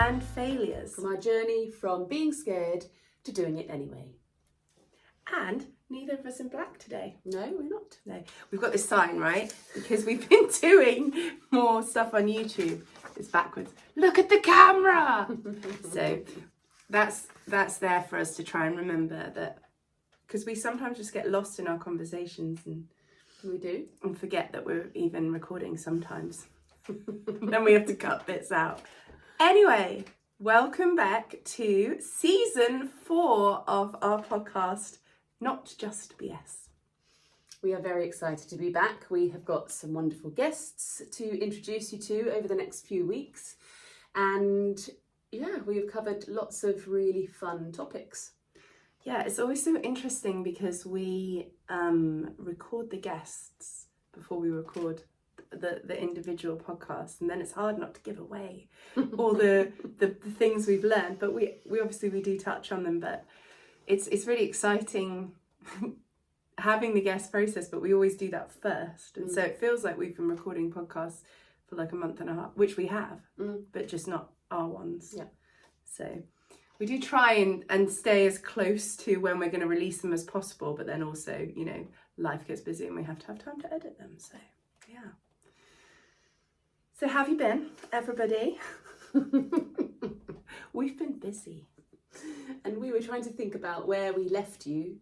and failures. From our journey from being scared to doing it anyway. And neither of us in black today. No, we're not. No, we've got this sign, right? Because we've been doing more stuff on YouTube. It's backwards. Look at the camera! So that's there for us to try and remember that, because we sometimes just get lost in our conversations and we do, and forget that we're even recording sometimes. Then we have to cut bits out. Anyway, welcome back to season 4 of our podcast, Not Just BS. We are very excited to be back. We have got some wonderful guests to introduce you to over the next few weeks. And yeah, we've covered lots of really fun topics. Yeah, it's always so interesting because we record the guests before we record the individual podcast, and then it's hard not to give away all the things we've learned. But we obviously do touch on them, but it's really exciting having the guest process, but we always do that first. And so it feels like we've been recording podcasts for like a month and a half, which we have, but just not our ones. Yeah. So we do try and stay as close to when we're going to release them as possible, but then also, you know, life gets busy and we have to have time to edit them. So yeah. So how have you been, everybody? We've been busy. And we were trying to think about where we left you,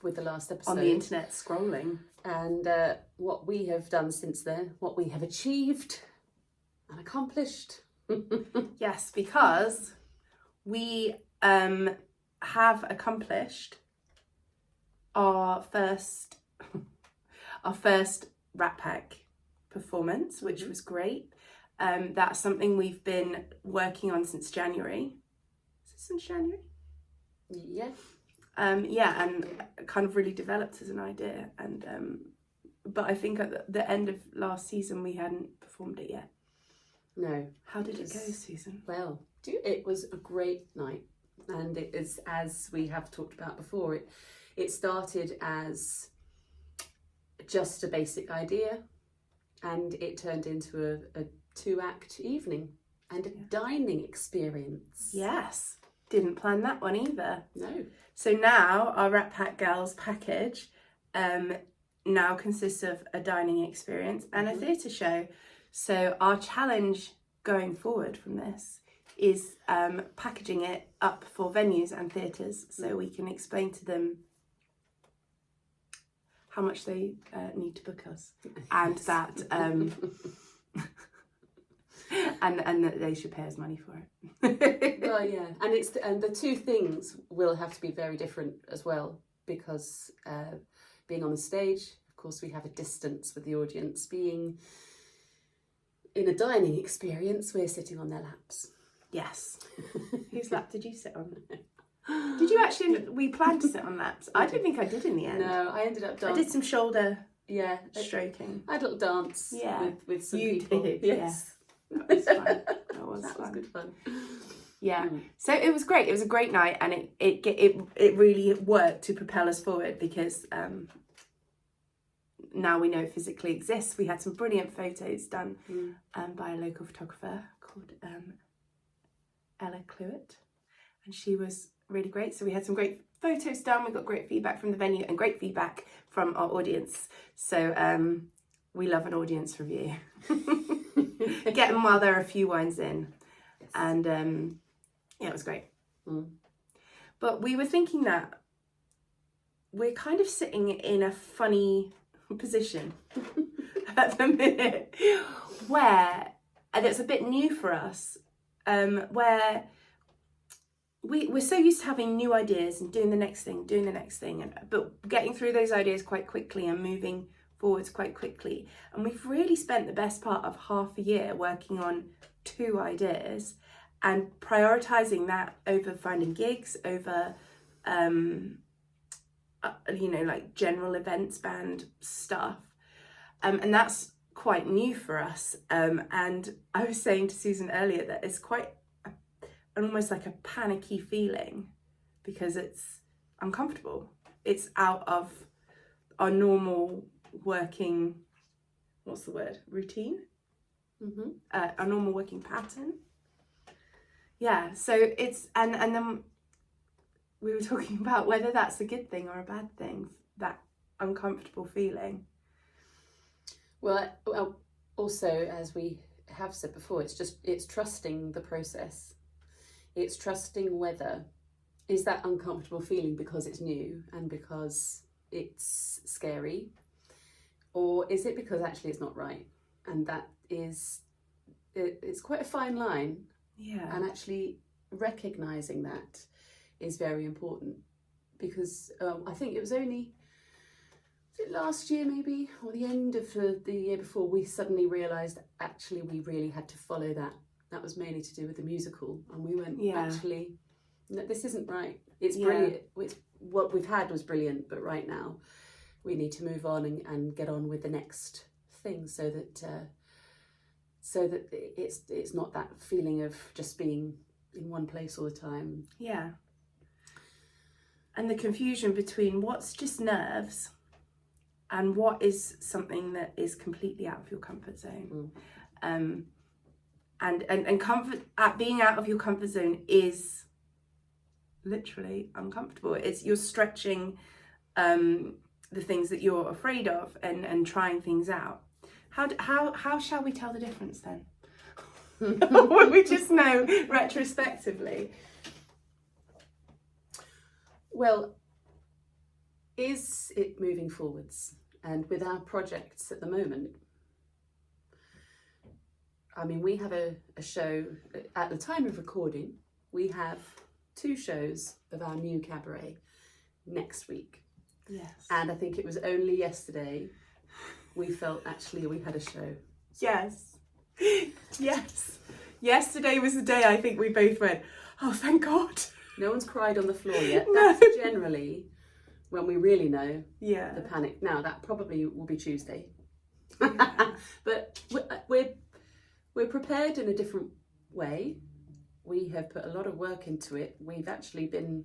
with the last episode. On the internet scrolling. And what we have done since then, what we have achieved and accomplished. Yes, because we have accomplished our first Rat Pack performance, which was great. That's something we've been working on since January. Is it since January? Yeah. And kind of really developed as an idea. And but I think at the end of last season we hadn't performed it yet. No. How did it go, Susan? Well, it was a great night, and it is, as we have talked about before, it started as just a basic idea, and it turned into a 2-act evening and a dining experience. Yes, didn't plan that one either. No. So now our Rat Pack Girls package now consists of a dining experience and a theatre show. So our challenge going forward from this is packaging it up for venues and theatres so we can explain to them how much they need to book us, and that and that they should pay us money for it. Well, yeah, and the two things will have to be very different as well, because being on the stage, of course, we have a distance with the audience. Being in a dining experience, we're sitting on their laps. Yes. Whose lap did you sit on? Did you actually? We planned to sit on laps. I don't think I did in the end. No, I ended up dancing. I did some shoulder stroking. I had a little dance with some people. Did, yes. Yeah. That was fun. That was good fun. Yeah. So it was great. It was a great night, and it really worked to propel us forward, because now we know it physically exists. We had some brilliant photos done by a local photographer called Ella Cluett, and she was really great. So we had some great photos done. We got great feedback from the venue and great feedback from our audience. So we love an audience review. Get them while there are a few wines in. Yes. And it was great. But we were thinking that we're kind of sitting in a funny position at the minute, where, and it's a bit new for us, where we're so used to having new ideas and doing the next thing, but getting through those ideas quite quickly and moving forwards quite quickly. And we've really spent the best part of half a year working on 2 ideas and prioritising that over finding gigs, over like general events, band stuff, and that's quite new for us. And I was saying to Susan earlier that it's quite almost like a panicky feeling, because it's uncomfortable. It's out of our normal working, routine? a normal working pattern. Yeah, so it's, and then we were talking about whether that's a good thing or a bad thing, that uncomfortable feeling. Well, also, as we have said before, it's trusting the process. It's trusting whether is that uncomfortable feeling because it's new and because it's scary, or is it because actually it's not right? And that is, it's quite a fine line. Yeah. And actually recognizing that is very important, because I think it was only last year maybe, or the end of the year before, we suddenly realised actually we really had to follow that. That was mainly to do with the musical, and we went, actually, no, this isn't right. It's brilliant. It's, what we've had was brilliant, but right now we need to move on and get on with the next thing, so that it's not that feeling of just being in one place all the time. Yeah. And the confusion between what's just nerves and what is something that is completely out of your comfort zone. And comfort, being out of your comfort zone is literally uncomfortable. It's, you're stretching the things that you're afraid of and trying things out. How shall we tell the difference then? When we just know retrospectively? Well, is it moving forwards? And with our projects at the moment, I mean, we have a show, at the time of recording, we have 2 shows of our new cabaret next week. Yes. And I think it was only yesterday we felt actually we had a show. Yes. Yes. Yesterday was the day I think we both went, oh, thank God. No one's cried on the floor yet. No. That's generally when we really know the panic. Now, that probably will be Tuesday. But we're prepared in a different way. We have put a lot of work into it. We've actually been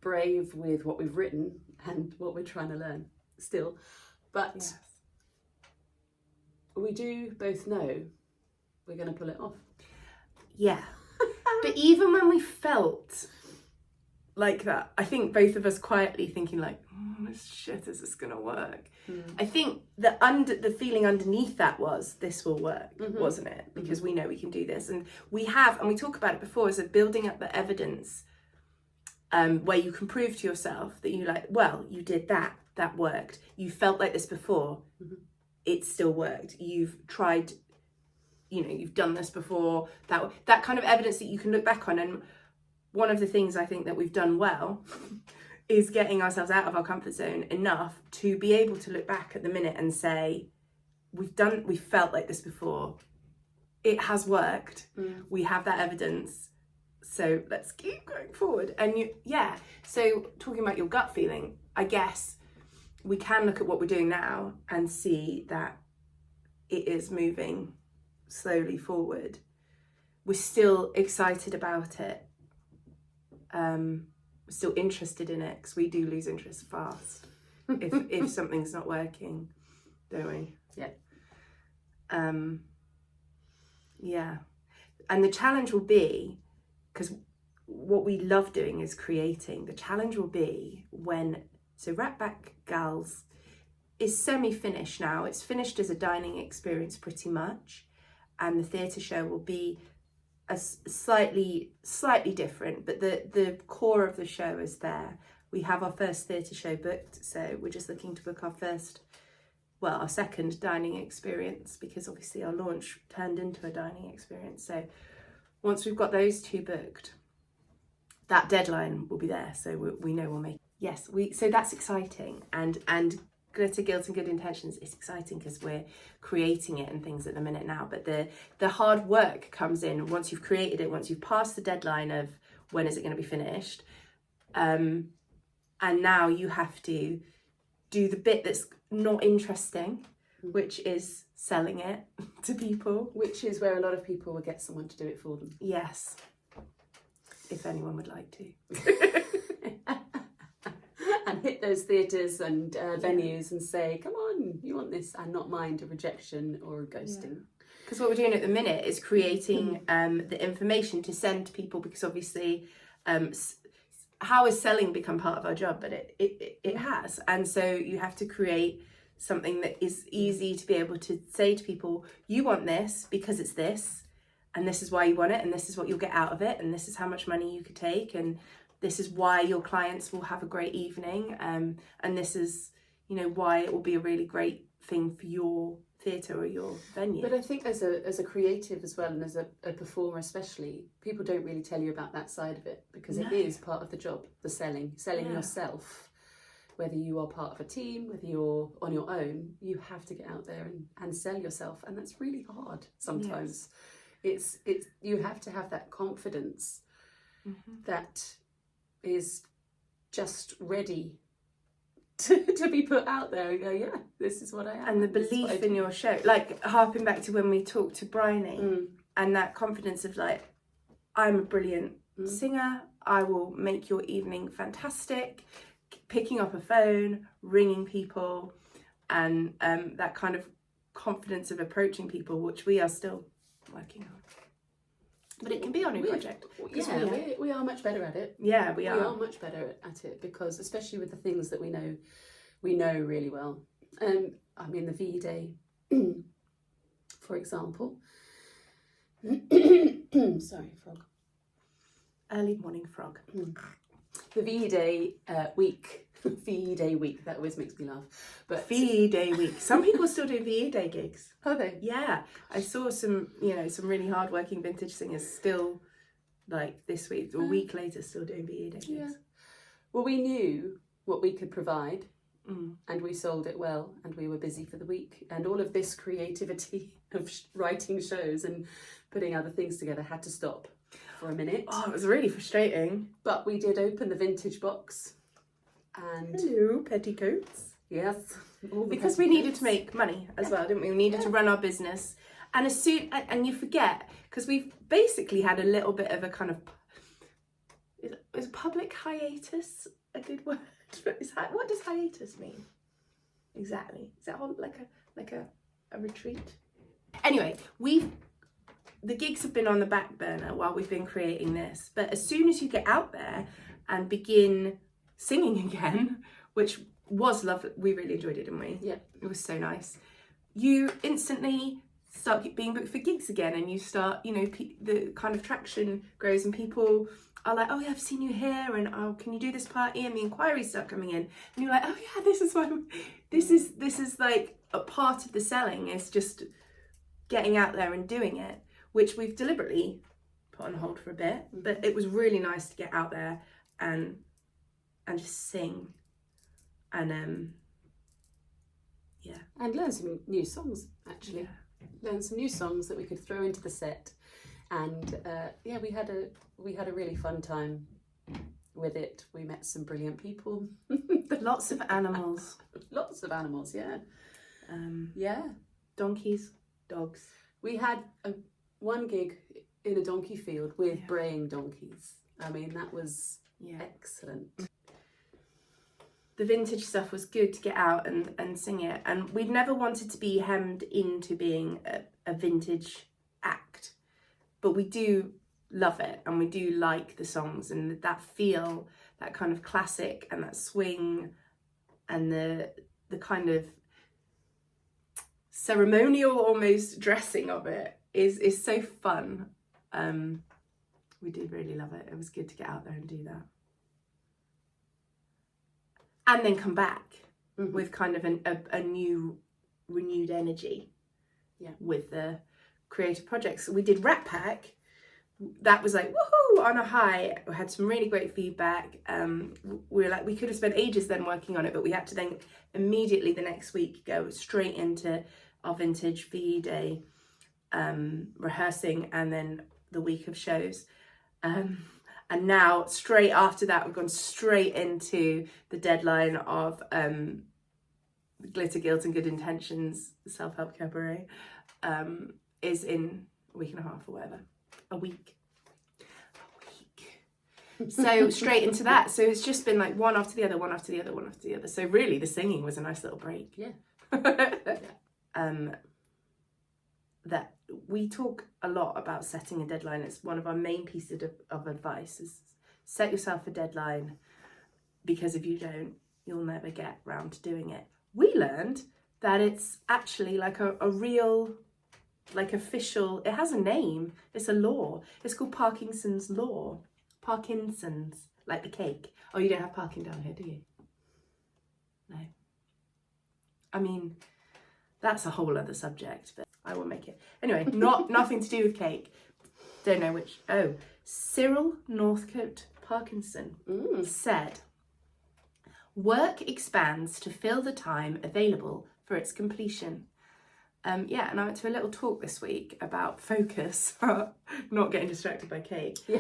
brave with what we've written and what we're trying to learn still. But we do both know we're going to pull it off. Yeah. But even when we felt like that, I think both of us quietly thinking like, shit, is this going to work? I think the feeling underneath that was, this will work, wasn't it? Because we know we can do this. And we talk about it before, as a building up the evidence where you can prove to yourself that you like, well, you did that worked. You felt like this before, it still worked. You've tried, you've done this before, that kind of evidence that you can look back on. And one of the things I think that we've done well is getting ourselves out of our comfort zone enough to be able to look back at the minute and say, we felt like this before. It has worked. We have that evidence. So let's keep going forward. And so talking about your gut feeling, I guess we can look at what we're doing now and see that it is moving slowly forward. We're still excited about it. We're still interested in it, because we do lose interest fast if something's not working, don't we? Yeah. And the challenge will be, because what we love doing is creating, the challenge will be so Ratback Gals is semi-finished now. It's finished as a dining experience pretty much, and the theatre show will be a slightly different, but the core of the show is there. We have our first theatre show booked, so we're just looking to book our second dining experience, because obviously our launch turned into a dining experience. So once we've got those 2 booked, that deadline will be there, so we know we'll make it. Yes, so that's exciting, and Glitter, Guilt and Good Intentions is exciting because we're creating it and things at the minute now, but the hard work comes in once you've created it, once you've passed the deadline of when is it going to be finished, and now you have to do the bit that's not interesting, which is selling it to people, which is where a lot of people will get someone to do it for them. Yes, if anyone would like to. And hit those theatres and venues and say, come on, you want this, and not mind a rejection or a ghosting. Because what we're doing at the minute is creating the information to send to people, because obviously how has selling become part of our job? But it has. And so you have to create something that is easy to be able to say to people, you want this because it's this, and this is why you want it, and this is what you'll get out of it, and this is how much money you could take, and this is why your clients will have a great evening, and this is, you know, why it will be a really great thing for your theatre or your venue. But I think as a creative as well, and as a performer especially, people don't really tell you about that side of it, because it is part of the job, the selling yourself. Whether you are part of a team, whether you're on your own, you have to get out there and sell yourself, and that's really hard sometimes. It's you have to have that confidence that is just ready to be put out there and go, yeah, this is what I am. And the belief in your show, like harping back to when we talked to Bryony, and that confidence of like, I'm a brilliant singer, I will make your evening fantastic, picking up a phone, ringing people, and that kind of confidence of approaching people, which we are still working on. But it can be our new project. Yeah, we are much better at it. Yeah, we are. We are much better at it, because especially with the things that we know really well. I mean, the VE Day, for example. Sorry, frog. Early morning frog. The VE Day week. VE Day week, that always makes me laugh. But VE Day week. Some people still do VE Day gigs. Are they? Yeah. I saw some really hardworking vintage singers still, like this week, or a week later, still doing VE Day gigs. Yeah. Well, we knew what we could provide, and we sold it well, and we were busy for the week. And all of this creativity of writing shows and putting other things together had to stop for a minute. Oh, it was really frustrating. But we did open the vintage box. And hello, petticoats. Yes. Because we needed to make money as well, didn't we? We needed to run our business. And as soon, and you forget, because we've basically had a little bit of a kind of, is public hiatus a good word? What does hiatus mean? Exactly. Is that like a retreat? Anyway, the gigs have been on the back burner while we've been creating this. But as soon as you get out there and begin singing again, which was lovely, we really enjoyed it, didn't we? Yeah, it was so nice. You instantly start being booked for gigs again, and you start, the kind of traction grows, and people are like, oh yeah, I've seen you here, and oh, can you do this party? And the inquiries start coming in, and you're like, oh yeah, this is like a part of the selling, is just getting out there and doing it, which we've deliberately put on hold for a bit, but it was really nice to get out there and just sing, and and learn some new songs, actually. Learn some new songs that we could throw into the set, and we had a really fun time with it. We met some brilliant people. Lots of animals. Lots of animals, yeah. Donkeys, dogs. We had one gig in a donkey field with braying donkeys. I mean, that was excellent. The vintage stuff was good to get out and sing it, and we'd never wanted to be hemmed into being a vintage act, but we do love it, and we do like the songs and that feel, that kind of classic and that swing, and the kind of ceremonial almost dressing of it is so fun. We did really love it. It was good to get out there and do that. And then come back with kind of a new, renewed energy with the creative projects. So we did Rat Pack. That was like, woohoo, on a high. We had some really great feedback. We were like, we could have spent ages then working on it, but we had to then immediately the next week go straight into our vintage VE Day rehearsing, and then the week of shows. And now, straight after that, we've gone straight into the deadline of Glitter, Guilt and Good Intentions Self-Help Cabaret, is in a week and a half or whatever. A week. So straight into that. So it's just been like one after the other, one after the other, one after the other. So really the singing was a nice little break. Yeah. That we talk a lot about setting a deadline. It's one of our main pieces of advice is set yourself a deadline, because if you don't, you'll never get round to doing it. We learned that it's actually like a real, like official, it has a name, it's a law. It's called Parkinson's law. Parkinson's, like the cake. Oh, you don't have parking down here, do you? No. I mean, that's a whole other subject, but I will make it. Anyway, nothing to do with cake. Don't know which. Oh, Cyril Northcote Parkinson said, work expands to fill the time available for its completion. Yeah, and I went to a little talk this week about focus, not getting distracted by cake. Yeah.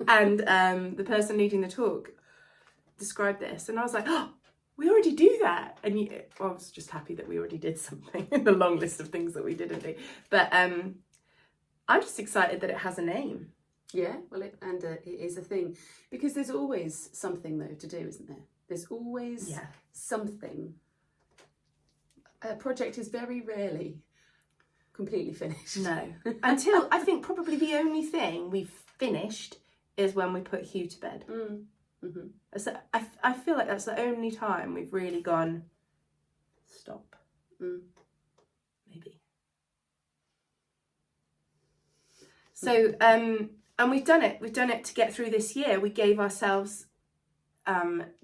And the person leading the talk described this, and I was like, oh, we already do that. And I was just happy that we already did something in the long list of things that we didn't do. But I'm just excited that it has a name. Yeah, well, it is a thing, because there's always something though to do, isn't there? There's always something. A project is very rarely completely finished. No, until I think probably the only thing we've finished is when we put Hugh to bed. Mm-hmm. So I feel like that's the only time we've really gone, stop. Maybe. So, and we've done it to get through this year. We gave ourselves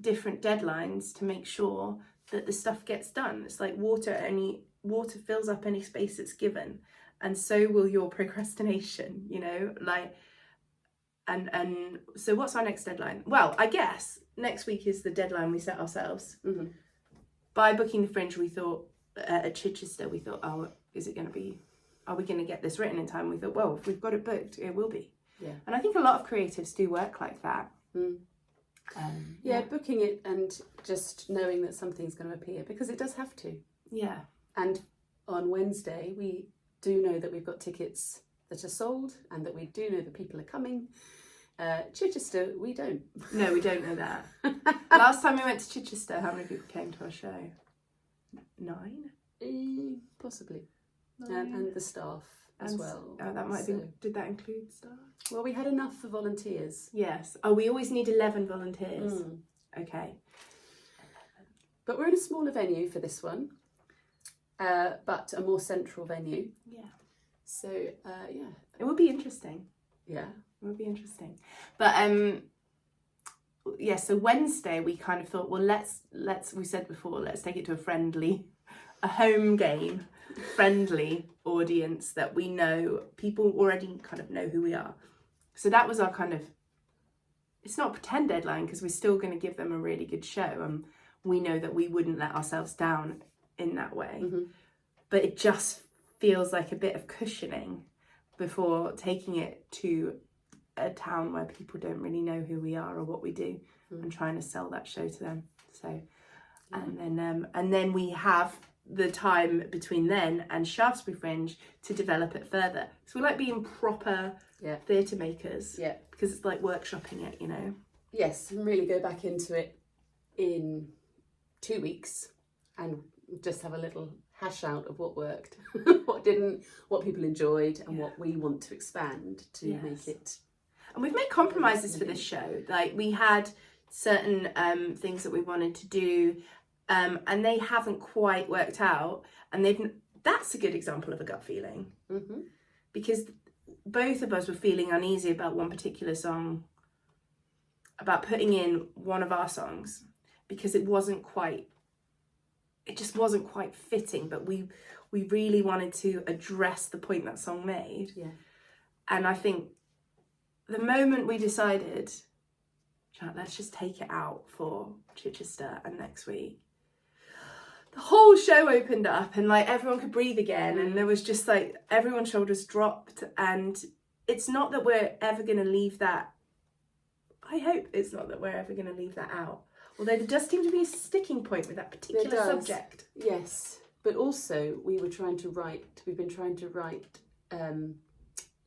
different deadlines to make sure that the stuff gets done. It's like water fills up any space it's given, and so will your procrastination, you know, like. And so what's our next deadline? Well, I guess next week is the deadline we set ourselves. Mm-hmm. By booking the Fringe, we thought, at Chichester, we thought, oh, are we going to get this written in time? We thought, well, if we've got it booked, it will be. Yeah. And I think a lot of creatives do work like that. Booking it and just knowing that something's going to appear, because it does have to. Yeah. And on Wednesday, we do know that we've got tickets that are sold, and that we do know that people are coming. Chichester, we don't. No, we don't know that. Last time we went to Chichester, how many people came to our show? 9? Possibly. 9. And the staff as well. Oh, that might have been. Did that include staff? Well, we had enough for volunteers. Yes. Oh, we always need 11 volunteers. Okay. But we're in a smaller venue for this one, but a more central venue. Yeah. So, it would be interesting. Yeah. It would be interesting. But, so Wednesday we kind of thought, well, let's we said before, let's take it to a home game, friendly audience that we know, people already kind of know who we are. So that was our kind of, it's not a pretend deadline, because we're still going to give them a really good show. And we know that we wouldn't let ourselves down in that way. Mm-hmm. But it just feels like a bit of cushioning before taking it to a town where people don't really know who we are or what we do, and trying to sell that show to them. So, and then we have the time between then and Shaftesbury Fringe to develop it further. So we like being proper theatre makers, because it's like workshopping it, you know. Yes, and really go back into it in 2 weeks and just have a little hash out of what worked, what didn't, what people enjoyed, and what we want to expand to make it. And we've made compromises for this show. Like, we had certain things that we wanted to do, and they haven't quite worked out. And that's a good example of a gut feeling, because both of us were feeling uneasy about one particular song, about putting in one of our songs, because it just wasn't quite fitting, but we really wanted to address the point that song made. Yeah. And I think the moment we decided, let's just take it out for Chichester and next week, the whole show opened up, and like everyone could breathe again, and there was just like everyone's shoulders dropped. And it's not that we're ever going to leave that, I hope it's not that we're ever going to leave that out. Although there does seem to be a sticking point with that particular subject. Yes, but also we've been trying to write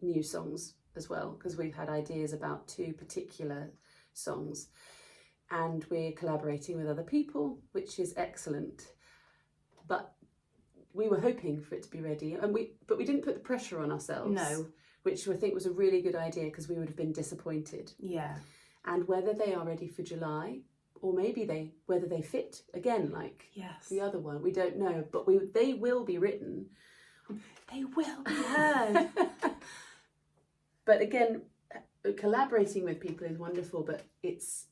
new songs as well, because we've had ideas about 2 particular songs, and we're collaborating with other people, which is excellent. But we were hoping for it to be ready, but we didn't put the pressure on ourselves. No. Which I think was a really good idea, because we would have been disappointed. Yeah. And whether they are ready for July, or maybe whether they fit again, like the other one, we don't know. But they will be written. They will be heard. But again, collaborating with people is wonderful, but it's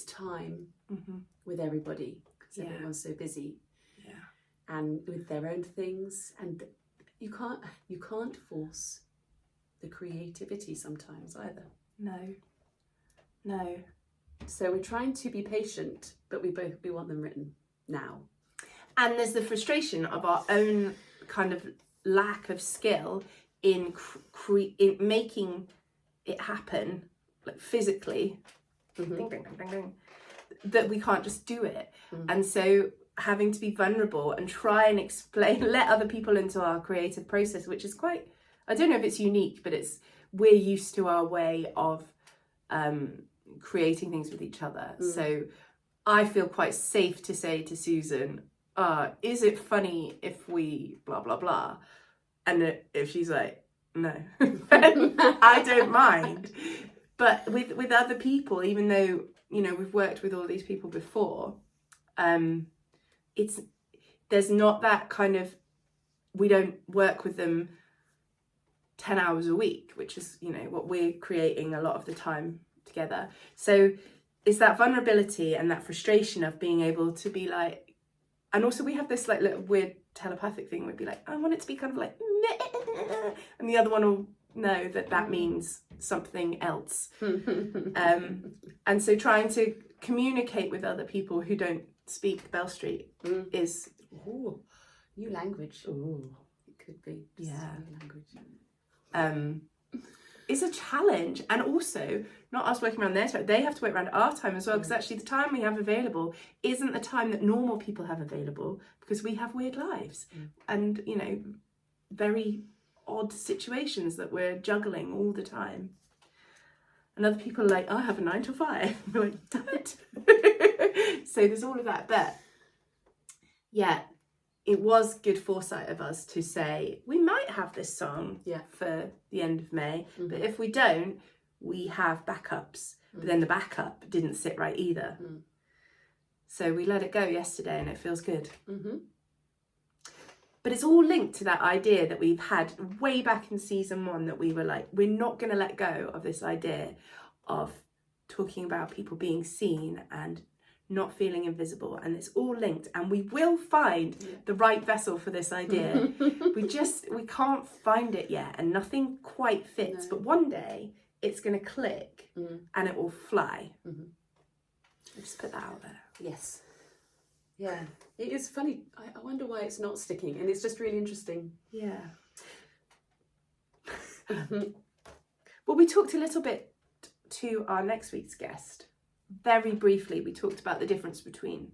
time with everybody, because everyone's so busy. Yeah. And with their own things, and you can't force the creativity sometimes either. No. So we're trying to be patient, but we want them written now. And there's the frustration of our own kind of lack of skill in in making it happen, like physically, ding, ding, ding, ding, ding, that we can't just do it. And so having to be vulnerable and try and explain, let other people into our creative process, which is quite, I don't know if it's unique, but we're used to our way of creating things with each other. So I feel quite safe to say to Susan, is it funny if we blah blah blah? And if she's like, no, I don't mind. But with other people, even though, you know, we've worked with all these people before, there's not that kind of, we don't work with them 10 hours a week, which is, you know, what we're creating a lot of the time together. So it's that vulnerability and that frustration of being able to be like, and also we have this like little weird telepathic thing. We'd be like, I want it to be kind of like, and the other one will know that means something else. And so trying to communicate with other people who don't speak Bell Street is new language. It could be just new language. Is a challenge, and also not us working around their time. They have to work around our time as well, because actually the time we have available isn't the time that normal people have available, because we have weird lives and, you know, very odd situations that we're juggling all the time. And other people are like, I have a 9 to 5. We're like, damn it. So there's all of that. But yeah, it was good foresight of us to say, we might have this song for the end of May, but if we don't, we have backups. But then the backup didn't sit right either. So we let it go yesterday and it feels good. But it's all linked to that idea that we've had way back in season 1, that we were like, we're not going to let go of this idea of talking about people being seen and not feeling invisible. And it's all linked, and we will find the right vessel for this idea. we can't find it yet, and nothing quite fits. But one day it's going to click and it will fly. I'll just put that out there. Yes. Yeah, it is funny. I wonder why it's not sticking, and it's just really interesting. Yeah. Well, we talked a little bit to our next week's guest. Very briefly, we talked about the difference between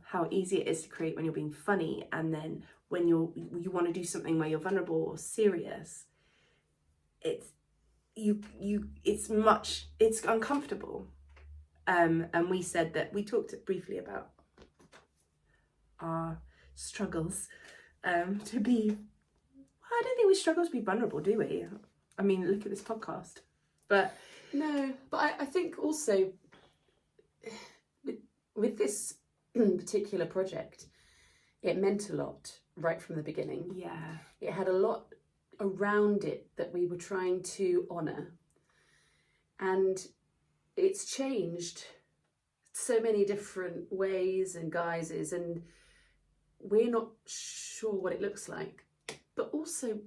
how easy it is to create when you're being funny, and then when you want to do something where you're vulnerable or serious. It's uncomfortable. And we said that we talked briefly about our struggles to be. I don't think we struggle to be vulnerable, do we? I mean, look at this podcast. But no, but I think also with this particular project, it meant a lot right from the beginning. Yeah, it had a lot around it that we were trying to honour, and it's changed so many different ways and guises, and we're not sure what it looks like. But also,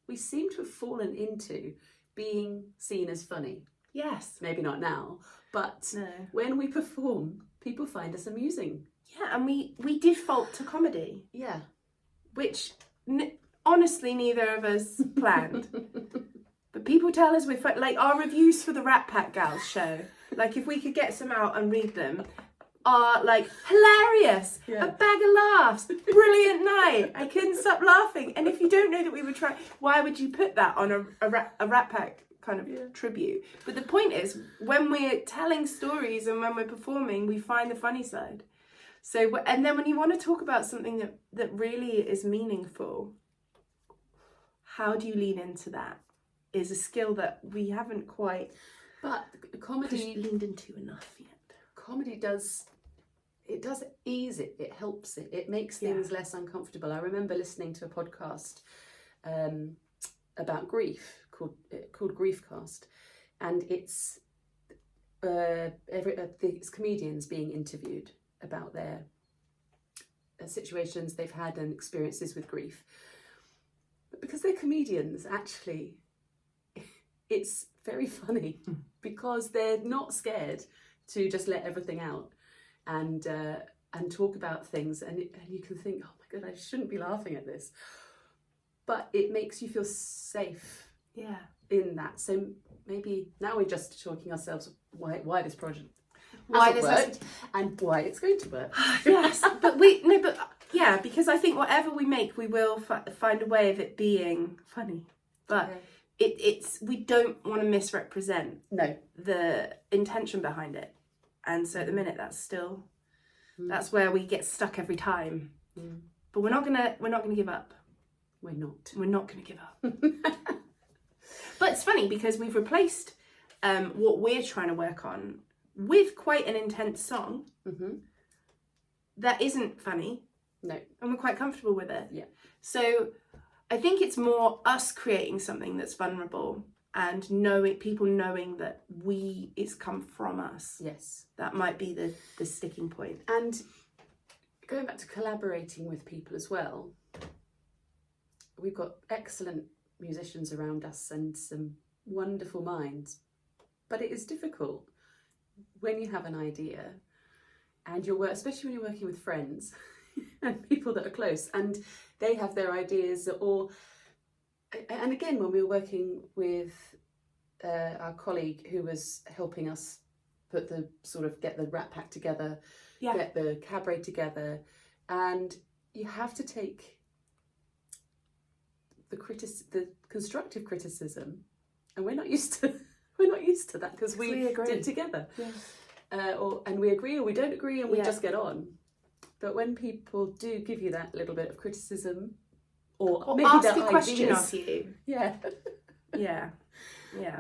we seem to have fallen into being seen as funny. Yes. Maybe not now, but when we perform, people find us amusing. Yeah, and we default to comedy. Yeah. Which, honestly, neither of us planned. But people tell us we're like our reviews for the Rat Pack Gals show. Like, if we could get some out and read them, are like hilarious, a bag of laughs, brilliant night. I couldn't stop laughing. And if you don't know that we were trying, why would you put that on a Rat Pack kind of tribute. But the point is, when we're telling stories and when we're performing, we find the funny side. So, and then when you want to talk about something that really is meaningful, how do you lean into that? Is a skill that we haven't quite leaned into enough yet. Comedy does ease it. It helps it. It makes things less uncomfortable. I remember listening to a podcast about grief called Griefcast, and it's these comedians being interviewed about their situations they've had and experiences with grief. But because they're comedians, actually, it's very funny because they're not scared to just let everything out and talk about things, and you can think, oh my God, I shouldn't be laughing at this, but it makes you feel safe in that. So maybe now we're just talking ourselves why this project worked and why it's going to work. Yes, but because I think whatever we make, we will find a way of it being funny, but it's we don't want to misrepresent the intention behind it, and so at the minute that's where we get stuck every time. But we're not gonna give up. We're not gonna give up. But it's funny because we've replaced what we're trying to work on with quite an intense song that isn't funny. No. And we're quite comfortable with it. Yeah. So I think it's more us creating something that's vulnerable and people knowing that it's come from us. Yes. That might be the sticking point. And going back to collaborating with people as well, we've got excellent musicians around us and some wonderful minds, but it is difficult when you have an idea and especially when you're working with friends and people that are close and they have their ideas, and again when we were working with our colleague who was helping us get the rap pack together, get the cabaret together, and you have to take the constructive criticism, and we're not used to that because we did it together. And we agree or we don't agree, and we just get on. But when people do give you that little bit of criticism, or maybe ask a ideas, question of you, yeah,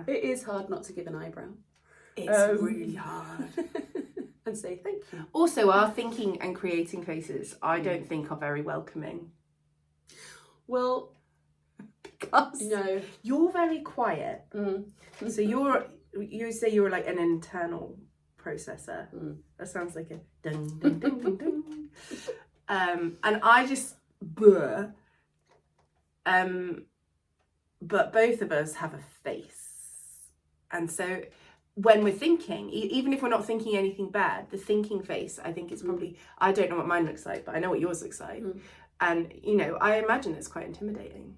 it is hard not to give an eyebrow. It's really hard. And say thank you. Also, our thinking and creating faces, I don't think are very welcoming. Well, because you're very quiet. So you say you're like an internal processor. That sounds like a ding ding ding ding ding. And I just but both of us have a face, and so when we're thinking, even if we're not thinking anything bad, the thinking face, I think, is probably, I don't know what mine looks like, but I know what yours looks like. And, I imagine it's quite intimidating.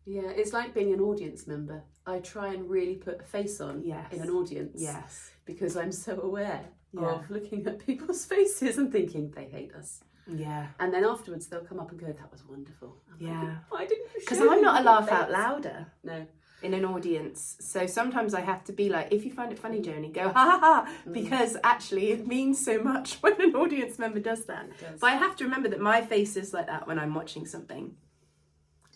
Yeah, it's like being an audience member. I try and really put a face on in an audience. Yes. Because I'm so aware of looking at people's faces and thinking they hate us. Yeah. And then afterwards they'll come up and go, that was wonderful. Why didn't you? Because I'm not a laugh out louder. No. In an audience. So sometimes I have to be like, if you find it funny, Joni, go ha ha ha, because actually it means so much when an audience member does that. But I have to remember that my face is like that when I'm watching something.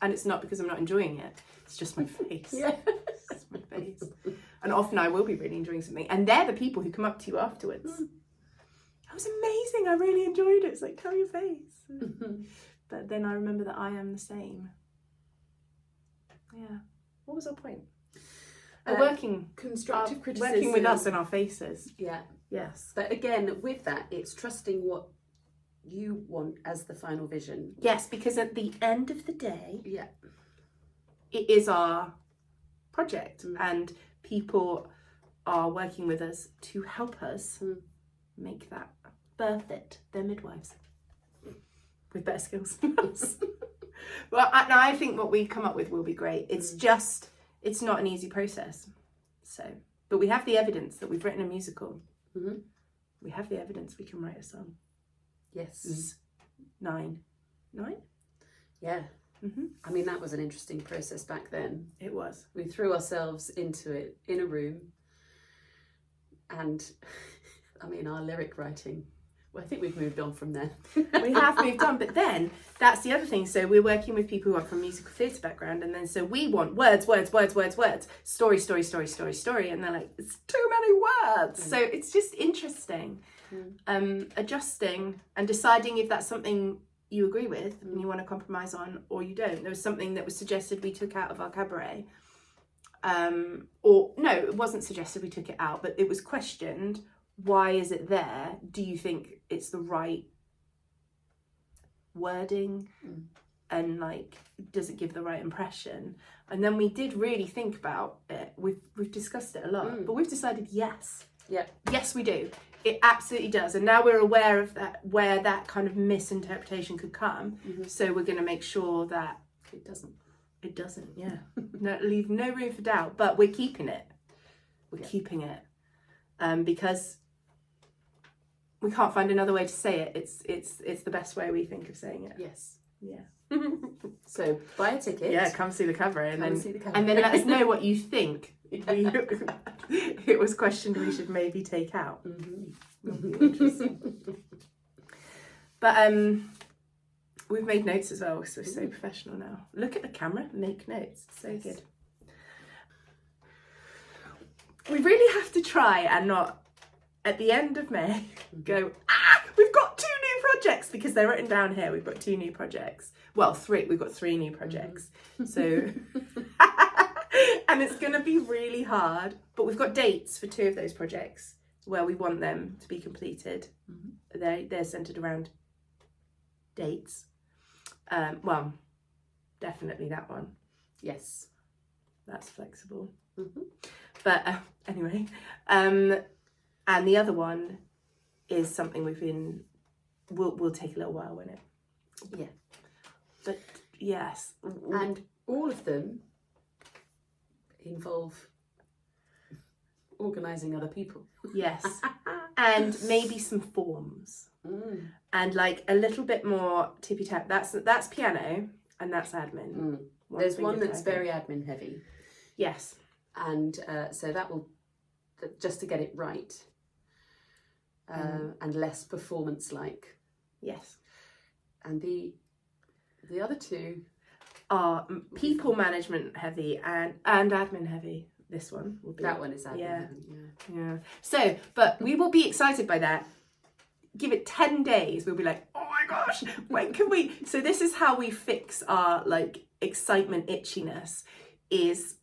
And it's not because I'm not enjoying it. It's just my face. It's my face. And often I will be really enjoying something. And they're the people who come up to you afterwards. That was amazing. I really enjoyed it. It's like, tell your face. But then I remember that I am the same. Yeah. What was our point? Constructive criticism. Working with us and our faces. Yeah. Yes. But again, with that, it's trusting what you want as the final vision. Yes, because at the end of the day, it is our project, and people are working with us to help us make that, birth it. They're midwives with better skills than us. Well, I think what we come up with will be great. It's just, it's not an easy process. So, but we have the evidence that we've written a musical. We have the evidence we can write a song. Yes. 9? Yeah. I mean, that was an interesting process back then. It was. We threw ourselves into it in a room, and I mean, our lyric writing, well, I think we've moved on from there. We have moved on, but then that's the other thing. So we're working with people who are from musical theatre background, and then so we want words, story, and they're like, it's too many words. So it's just interesting, adjusting and deciding if that's something you agree with and you want to compromise on, or you don't. There was something that was suggested we took out of our cabaret, or no, it wasn't suggested we took it out, but it was questioned. Why is it there? Do you think it's the right wording? And like, does it give the right impression? And then we did really think about it. We've discussed it a lot, but we've decided yes. Yeah. Yes, we do. It absolutely does. And now we're aware of that, where that kind of misinterpretation could come. So we're going to make sure that It doesn't. it doesn't. Yeah. No, leave no room for doubt. But we're keeping it. We're keeping it, because we can't find another way to say it. It's the best way we think of saying it. Yes. Yeah. So buy a ticket. Yeah, come see the cover Come and see the cover. and then let us know what you think. It was questioned we should maybe take out. That'd be interesting. But we've made notes as well, so we're so professional now. Look at the camera, make notes. So good. We really have to try and not, at the end of May, go, we've got 2 new projects, because they're written down here. We've got 2 new projects. Well, 3. We've got 3 new projects. So, and it's going to be really hard. But we've got dates for 2 of those projects where we want them to be completed. They're centred around dates. Well, definitely that one. Yes. That's flexible. But anyway, and the other one is something we'll take a little while, won't it? Yeah. But yes. And all of them involve organising other people. Yes. And maybe some forms. And like a little bit more tippy tap. That's piano and that's admin. There's one that's very admin heavy. Yes. And so that will, just to get it right, and less performance-like. Yes. And the other 2 are people management heavy and admin heavy. This one will be. That one is admin heavy. Yeah. So, but we will be excited by that. Give it 10 days. We'll be like, oh my gosh, when can we? So this is how we fix our like excitement itchiness. Is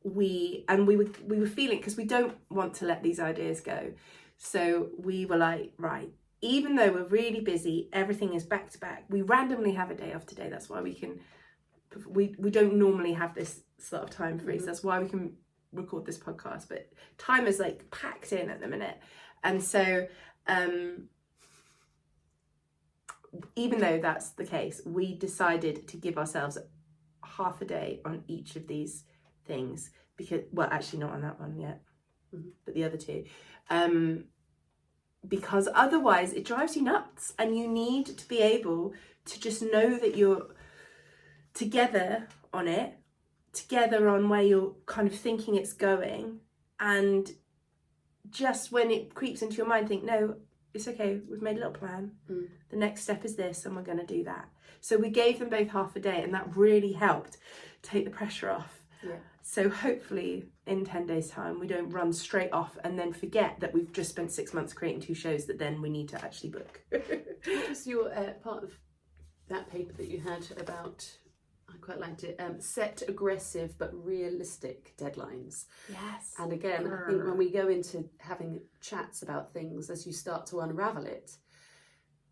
we were feeling, because we don't want to let these ideas go. So we were like, right, even though we're really busy, everything is back to back. We randomly have a day off today. That's why we can. We don't normally have this sort of time free. So that's why we can record this podcast. But time is like packed in at the minute, and so even though that's the case, we decided to give ourselves half a day on each of these things, because, well, actually not on that one yet, but the other 2, because otherwise it drives you nuts, and you need to be able to just know that you're together on it, together on where you're kind of thinking it's going, and just when it creeps into your mind, think, no, it's okay, we've made a little plan. The next step is this, and we're going to do that. So we gave them both half a day, and that really helped take the pressure off. Yeah. So hopefully in 10 days' time, we don't run straight off and then forget that we've just spent 6 months creating 2 shows that then we need to actually book. What was your part of that paper that you had about, I quite liked it, set aggressive but realistic deadlines? Yes. And again, I think when we go into having chats about things, as you start to unravel it,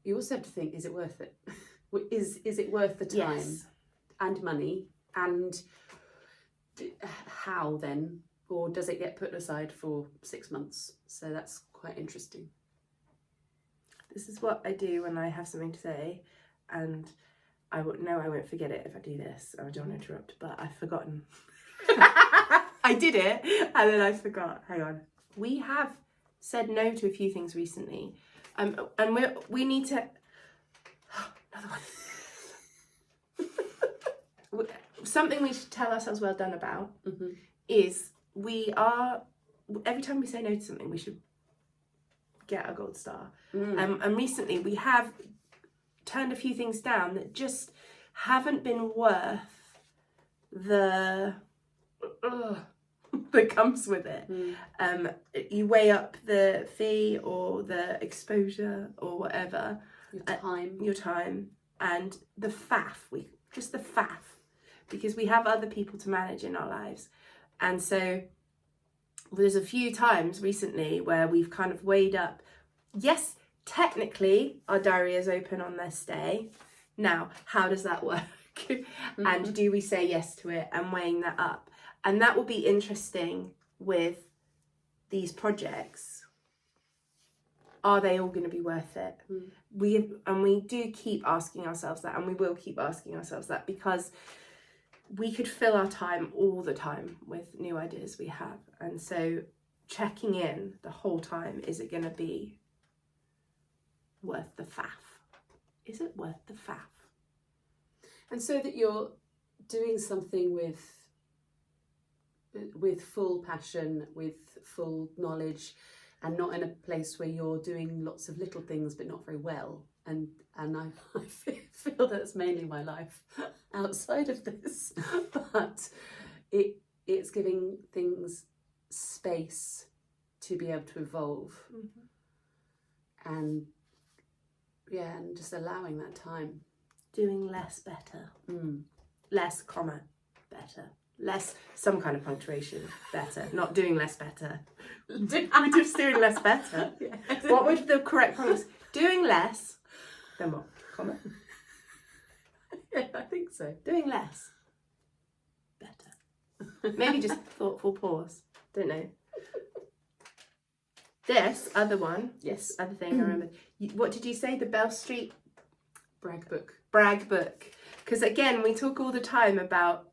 you also have to think, is it worth it? Is it worth the time and money, and how then? Or does it get put aside for 6 months? So that's quite interesting. This is what I do when I have something to say, and I won't forget it if I do this. I don't want to interrupt, but I've forgotten. I did it, and then I forgot. Hang on. We have said no to a few things recently, and we need to. Another one. something we should tell ourselves well done about Mm-hmm. is every time we say no to something, we should get a gold star. And recently we have turned a few things down that just haven't been worth the that comes with it. You weigh up the fee or the exposure or whatever, your time and the faff, because we have other people to manage in our lives. And so there's a few times recently where we've kind of weighed up, yes, technically our diary is open on this day. Now, how does that work? And do we say yes to it, and weighing that up? And that will be interesting with these projects. Are they all going to be worth it? We do keep asking ourselves that, and we will keep asking ourselves that, because we could fill our time all the time with new ideas we have. And so checking in the whole time, is it going to be worth the faff? Is it worth the faff? And so that you're doing something with full passion, with full knowledge, and not in a place where you're doing lots of little things but not very well. And I feel that's mainly my life outside of this. But it's giving things space to be able to evolve. And just allowing that time. Doing less better. Less, comma, better. Less, some kind of punctuation, better. Not doing less better. We're just doing less better. Yeah. What would the correct promise? Doing less, then what? Comma? Yeah, I think so. Doing less, better. Maybe just thoughtful pause. Don't know. This other one, yes, this other thing I remember. What did you say? The Bell Street brag book. Because again, we talk all the time about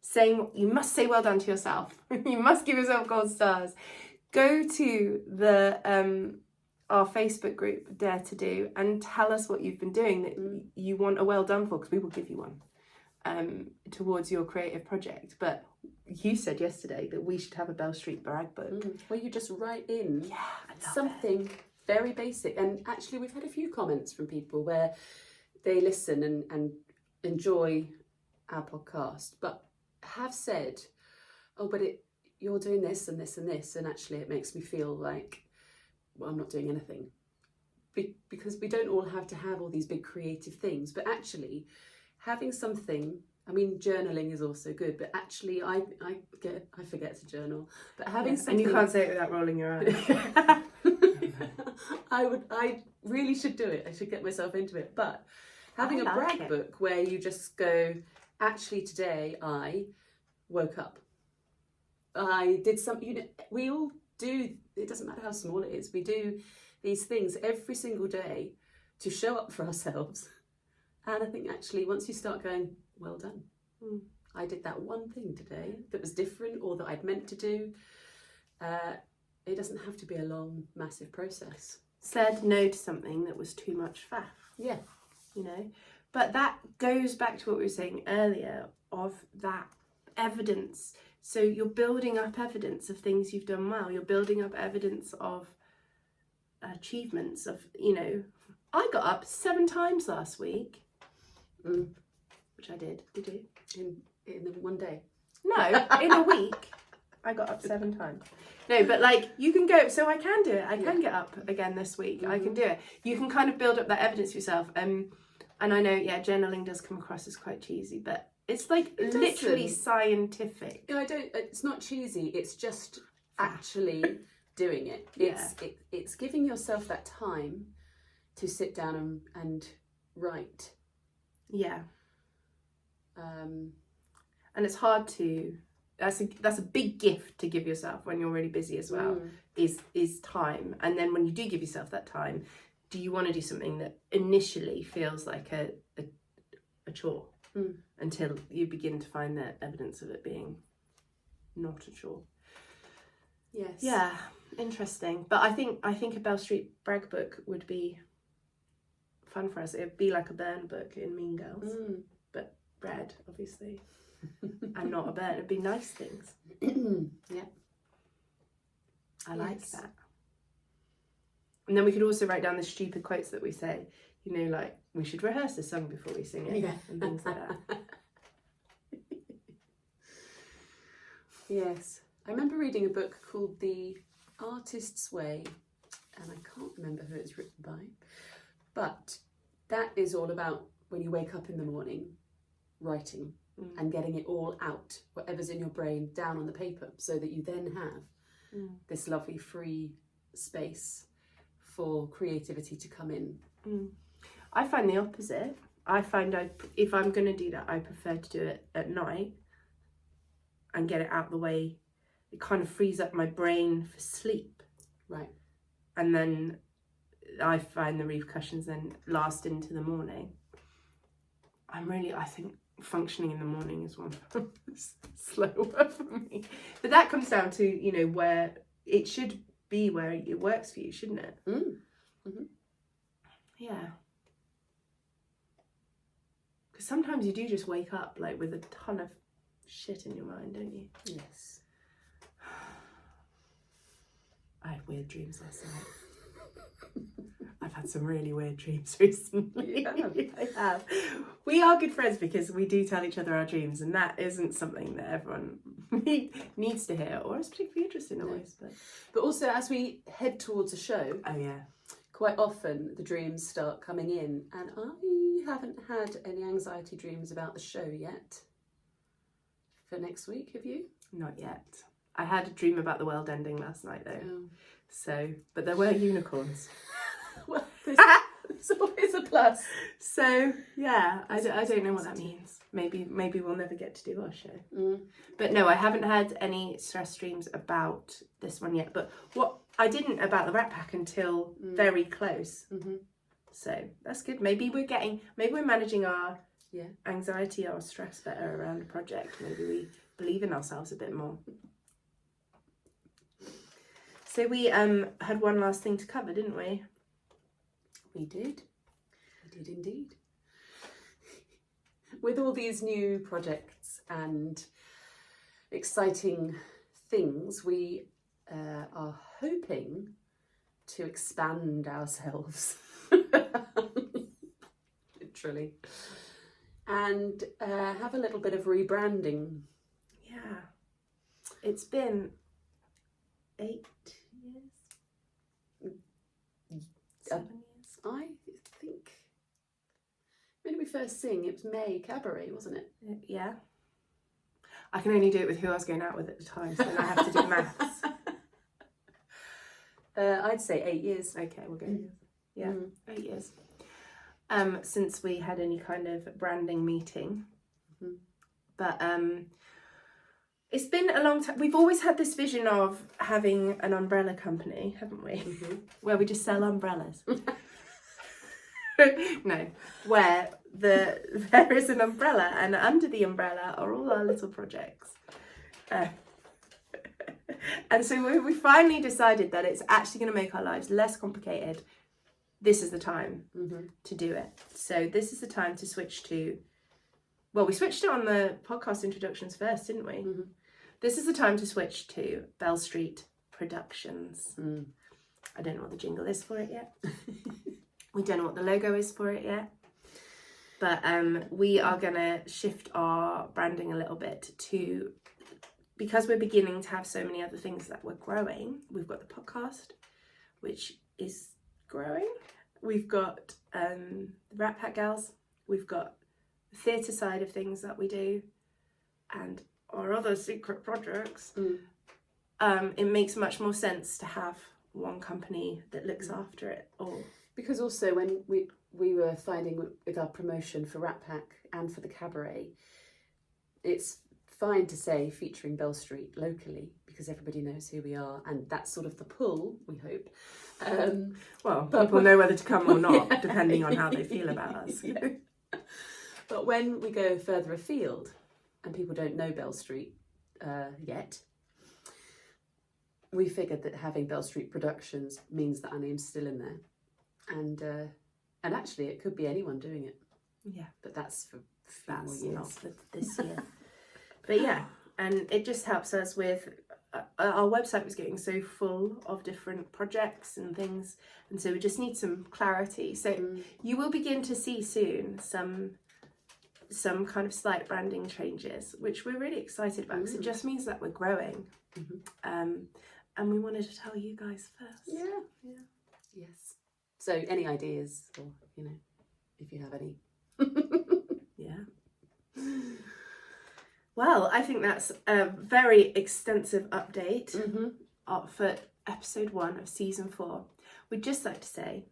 saying, you must say well done to yourself. You must give yourself gold stars. Go to the our Facebook group, Dare to Do, and tell us what you've been doing that you want a well done for, because we will give you one towards your creative project. But you said yesterday that we should have a Bell Street brag book. Where you just write in something very basic. And actually we've had a few comments from people where they listen and enjoy our podcast, but have said, oh, but you're doing this and this and this, and actually it makes me feel like, well, I'm not doing anything. Because we don't all have to have all these big creative things, but actually having something, I mean, journaling is also good, but actually I forget to journal, but having something... And you can't say it without rolling your eyes. I really should do it. I should get myself into it. But having a brag book where you just go, actually today I woke up. I did something, we all do, it doesn't matter how small it is, we do these things every single day to show up for ourselves. And I think actually once you start going, well done. I did that one thing today that was different, or that I'd meant to do. It doesn't have to be a long, massive process. Said no to something that was too much faff. Yeah. You know, but that goes back to what we were saying earlier of that evidence. So you're building up evidence of things you've done well. You're building up evidence of achievements of, you know, I got up 7 times last week, which I did. Did you? In one day? No, in a week. I got up 7 times. No, but like you can go, so I can do it. I can get up again this week. I can do it. You can kind of build up that evidence for yourself. And I know, journaling does come across as quite cheesy, but it's like literally scientific. No, it's not cheesy. It's just actually doing it. It's giving yourself that time to sit down and write. Yeah. And it's hard to... That's a big gift to give yourself when you're really busy as well, is time. And then when you do give yourself that time, do you want to do something that initially feels like a chore until you begin to find the evidence of it being not a chore? Yes. Yeah, interesting. But I think a Bell Street brag book would be fun for us. It would be like a burn book in Mean Girls, but red, obviously. and not a burn. It'd be nice things. Yeah. I like that. And then we could also write down the stupid quotes that we say, you know, like, we should rehearse the song before we sing it, and things like that. Yes. I remember reading a book called The Artist's Way, and I can't remember who it's written by, but that is all about when you wake up in the morning, writing and getting it all out, whatever's in your brain, down on the paper, so that you then have this lovely free space for creativity to come in. I find the opposite. I find if I'm going to do that, I prefer to do it at night and get it out the way. It kind of frees up my brain for sleep. Right. And then I find the repercussions then last into the morning. I think functioning in the morning is one slower for me. But that comes down to, you know, where it should be, where it works for you, shouldn't it? Yeah. Because sometimes you do just wake up like with a ton of shit in your mind, don't you? Yes. I had weird dreams last night. I've had some really weird dreams recently. I have. We are good friends because we do tell each other our dreams, and that isn't something that everyone needs to hear or is particularly interesting always. But also, as we head towards a show, quite often the dreams start coming in, and I haven't had any anxiety dreams about the show yet. For next week, have you? Not yet. I had a dream about the world ending last night though. So, but there were unicorns. Well, it's always a plus. So yeah, I don't know what that means. Maybe we'll never get to do our show. But no, I haven't had any stress dreams about this one yet. But what I didn't about the Rat Pack until very close. So that's good. Maybe we're managing our anxiety or stress better around a project. Maybe we believe in ourselves a bit more. So we had one last thing to cover, didn't we? We did. We did indeed. With all these new projects and exciting things, we are hoping to expand ourselves, literally, and have a little bit of rebranding. Yeah. It's been 8 years? 7 years? I think when did we first sing? It was May Cabaret, wasn't it? Yeah. I can only do it with who I was going out with at the time, so then I have to do maths. I'd say 8 years. Okay, we'll go. Yeah, 8 years. Since we had any kind of branding meeting. But it's been a long time. We've always had this vision of having an umbrella company, haven't we? Where we just sell umbrellas. No, where there is an umbrella, and under the umbrella are all our little projects. And so we finally decided that it's actually going to make our lives less complicated. This is the time to do it. So this is the time to switch to, well, we switched it on the podcast introductions first, didn't we? This is the time to switch to Bell Street Productions. I don't know what the jingle is for it yet. We don't know what the logo is for it yet. But we are going to shift our branding a little bit to, because we're beginning to have so many other things that we're growing. We've got the podcast, which is growing. We've got the Rat Pack Gals. We've got the theatre side of things that we do. And our other secret projects. It makes much more sense to have one company that looks after it all. Because also when we were finding with our promotion for Rat Pack and for the cabaret, it's fine to say featuring Bell Street locally because everybody knows who we are, and that's sort of the pull, we hope. Well, people know whether to come or not, depending on how they feel about us. But when we go further afield and people don't know Bell Street yet, we figured that having Bell Street Productions means that our name's still in there. And actually it could be anyone doing it. Yeah. But that's for That's years. not for this year. But yeah, and it just helps us with our website was getting so full of different projects and things, and so we just need some clarity. So you will begin to see soon some kind of slight branding changes, which we're really excited about, because it just means that we're growing. And we wanted to tell you guys first. Yes. So any ideas, or if you have any. Yeah. Well, I think that's a very extensive update for episode 1 of season 4. We'd just like to say,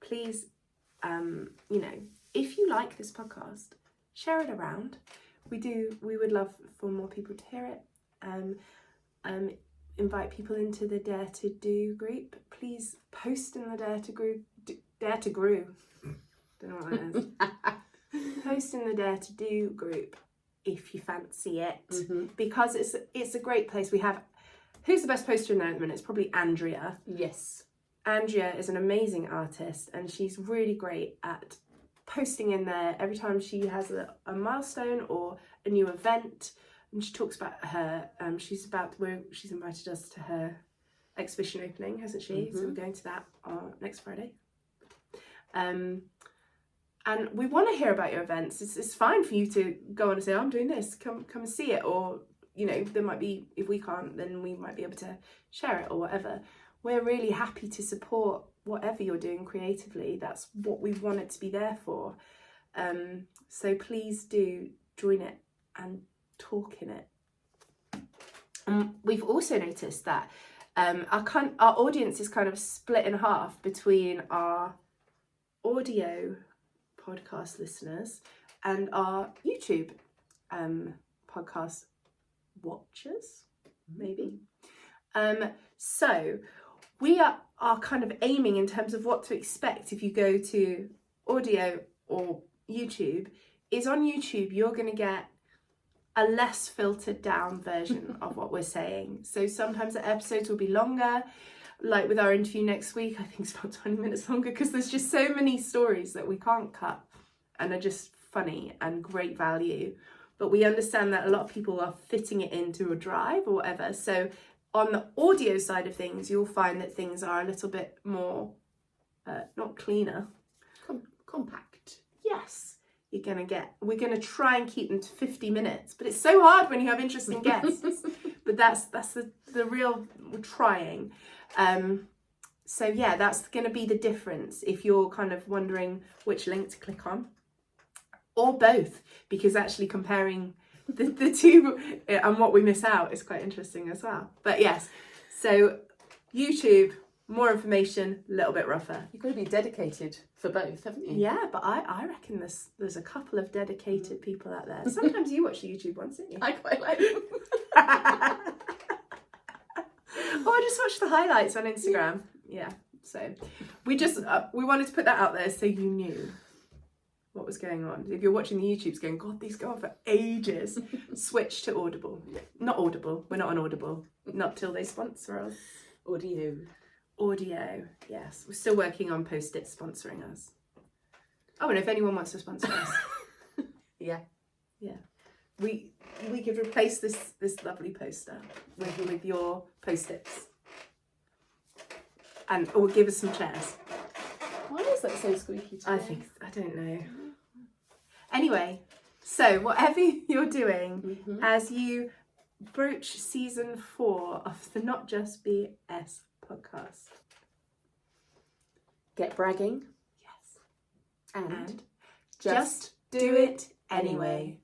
please, if you like this podcast, share it around. We would love for more people to hear it. Invite people into the Dare to Do group. Please post in the Dare to Grew. Don't know what that is. Post in the Dare to Do group if you fancy it, because it's a great place. We have, who's the best poster in there at the minute? It's probably Andrea. Yes. Andrea is an amazing artist, and she's really great at posting in there every time she has a milestone or a new event. And she talks about her, she's invited us to her exhibition opening, hasn't she? So we're going to that next Friday. And we want to hear about your events. It's fine for you to go on and say, I'm doing this, come and see it. Or, there might be, if we can't, then we might be able to share it or whatever. We're really happy to support whatever you're doing creatively. That's what we want it to be there for. So please do join it and talk in it. We've also noticed that our audience is kind of split in half between our audio podcast listeners and our YouTube podcast watchers, maybe. So we are kind of aiming in terms of what to expect if you go to audio or YouTube. Is on YouTube you're going to get a less filtered down version of what we're saying. So sometimes the episodes will be longer, like with our interview next week. I think it's about 20 minutes longer, because there's just so many stories that we can't cut and are just funny and great value. But we understand that a lot of people are fitting it into a drive or whatever. So on the audio side of things, you'll find that things are a little bit more, not cleaner. Compact. Yes. We're gonna try and keep them to 50 minutes, but it's so hard when you have interesting guests. But that's the real, we're trying. So yeah, that's gonna be the difference if you're kind of wondering which link to click on, or both, because actually comparing the two and what we miss out is quite interesting as well. But yes, so YouTube, more information, a little bit rougher. You've got to be dedicated for both, haven't you? Yeah, but I reckon there's a couple of dedicated people out there. Sometimes you watch the YouTube ones, don't you? I quite like them. Oh, I just watched the highlights on Instagram. Yeah, so we wanted to put that out there so you knew what was going on. If you're watching the YouTubes going, God, these go on for ages, switch to Audible. Not Audible. We're not on Audible. Not till they sponsor us. Audio, yes. We're still working on Post-it sponsoring us. Oh, and if anyone wants to sponsor us. Yeah. We could replace this lovely poster with your Post-its. Or give us some chairs. Why is that so squeaky today? I don't know. Anyway, so whatever you're doing as you broach season 4 of the Not Just BS podcast. Get bragging. Yes. And just do it anyway.